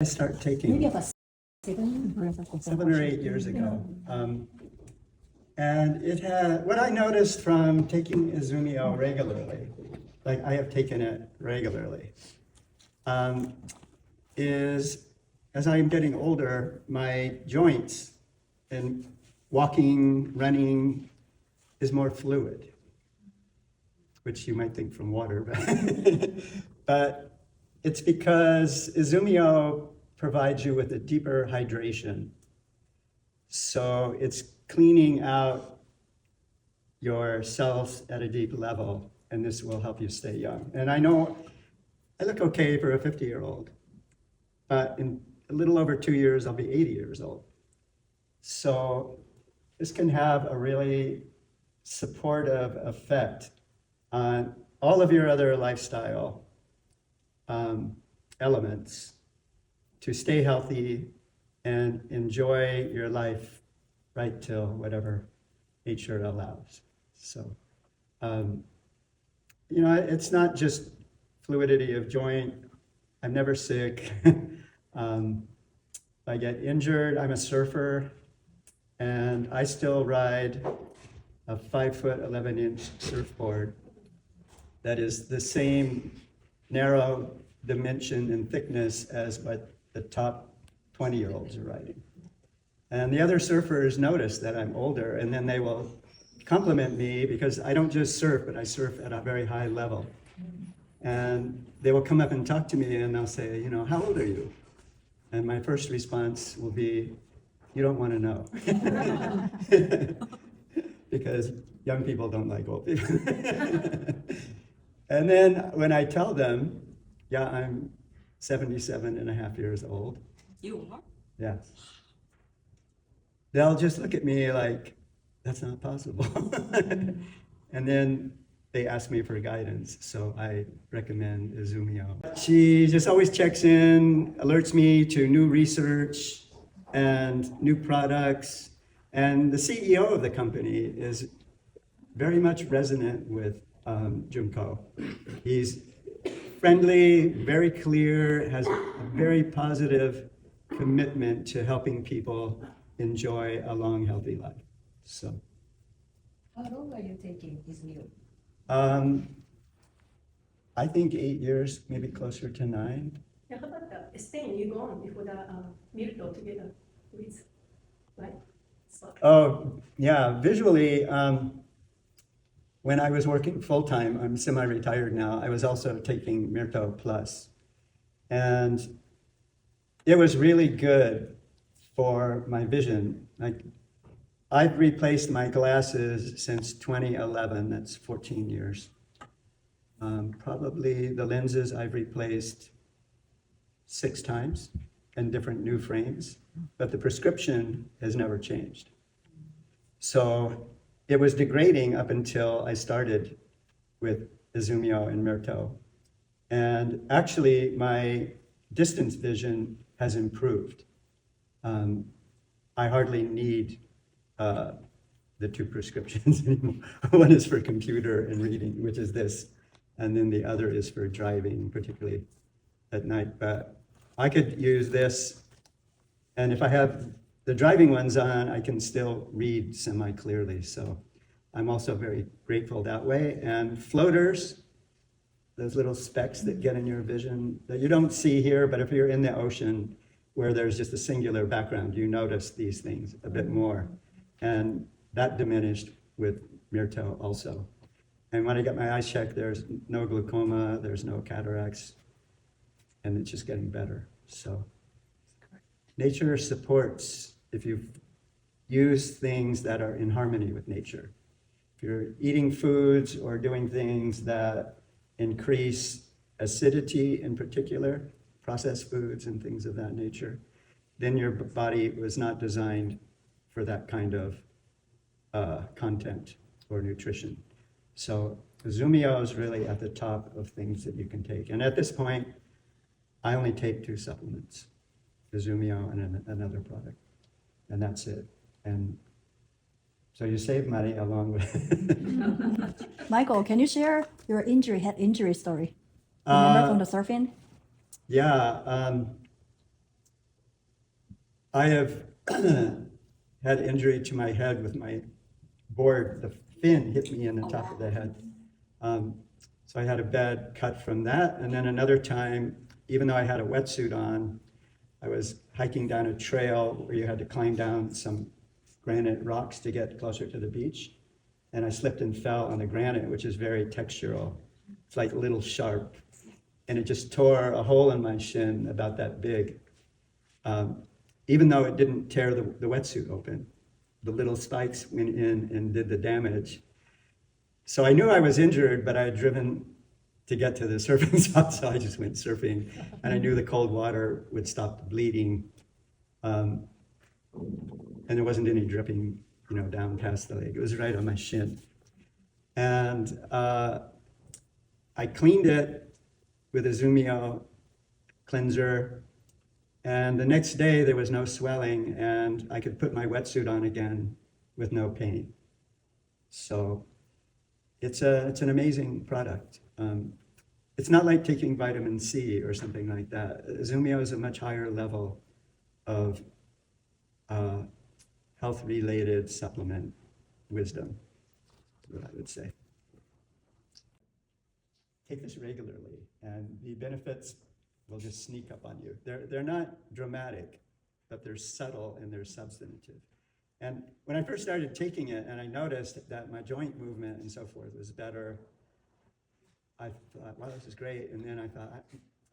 I started taking maybe about 7 or 8 years ago. And it had, what I noticed from taking IZUMIO regularly, like I have taken it regularly, is as I'm getting older, my joints and walking, running is more fluid, which you might think from water, but it's because IZUMIO provides you with a deeper hydration. So it's cleaning out your cells at a deep level, and this will help you stay young. And I know I look okay for a 50-year-old, but in a little over 2 years, I'll be 80 years old. So this can have a really supportive effect on all of your other lifestyle elements to stay healthy and enjoy your life right till whatever nature allows. So, it's not just fluidity of joint. I'm never sick. I get injured. I'm a surfer, and I still ride a 5-foot 11-inch surfboard that is the same narrow dimension and thickness as what the top 20-year-olds are riding. And the other surfers notice that I'm older, and then they will compliment me because I don't just surf, but I surf at a very high level. And they will come up and talk to me, and they'll say, how old are you? And my first response will be, you don't want to know. Because young people don't like old people. And then when I tell them, yeah, I'm 77 and a half years old. You are? Yeah. They'll just look at me like, that's not possible. And then they ask me for guidance, so I recommend IZUMIO. She just always checks in, alerts me to new research and new products. And the CEO of the company is very much resonant with Junko. He's friendly, very clear, has a very positive commitment to helping people enjoy a long, healthy life. So. How long are you taking IZUMIO? I think 8 years, maybe closer to 9. Yeah, how about the Spain? You go on before the MIRTO together with, right? So. Oh, yeah, visually, when I was working full-time, I'm semi-retired now, I was also taking MIRTO Plus. And it was really good for my vision. I've replaced my glasses since 2011, that's 14 years. Probably the lenses I've replaced 6 times in different new frames, but the prescription has never changed. So it was degrading up until I started with IZUMIO and MIRTO. And actually my distance vision has improved. I hardly need the 2 prescriptions anymore. One is for computer and reading, which is this, and then the other is for driving, particularly at night. But I could use this, and if I have the driving ones on, I can still read semi-clearly. So I'm also very grateful that way. And floaters, those little specks that get in your vision that you don't see here, but if you're in the ocean where there's just a singular background, you notice these things a bit more. And that diminished with MIRTO also. And when I got my eyes checked, there's no glaucoma, there's no cataracts, and it's just getting better. So nature supports if you use things that are in harmony with nature. If you're eating foods or doing things that increase acidity in particular, processed foods and things of that nature, then your body was not designed for that kind of content or nutrition. So IZUMIO is really at the top of things that you can take. And at this point, I only take 2 supplements, IZUMIO and another product, and that's it. And so you save money along with Michael, can you share your head injury story? Remember from the surfing? Yeah, I have had injury to my head with my board. The fin hit me in the top of the head. So I had a bad cut from that. And then another time, even though I had a wetsuit on, I was hiking down a trail where you had to climb down some granite rocks to get closer to the beach. And I slipped and fell on the granite, which is very textural. It's like a little sharp. And it just tore a hole in my shin about that big. Even though it didn't tear the wetsuit open, the little spikes went in and did the damage. So I knew I was injured, but I had driven to get to the surfing spot, so I just went surfing. And I knew the cold water would stop the bleeding. And there wasn't any dripping, down past the leg. It was right on my shin. And I cleaned it with a IZUMIO cleanser. And the next day there was no swelling, and I could put my wetsuit on again with no pain. So it's an amazing product. It's not like taking vitamin C or something like that. IZUMIO is a much higher level of health-related supplement wisdom, is what I would say. Take this regularly, and the benefits will just sneak up on you. They're not dramatic, but they're subtle and they're substantive. And when I first started taking it, and I noticed that my joint movement and so forth was better, I thought, wow, this is great. And then I thought,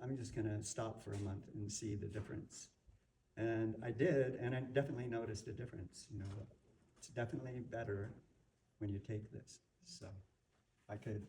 I'm just gonna stop for a month and see the difference. And I did, and I definitely noticed a difference. It's definitely better when you take this. So I could.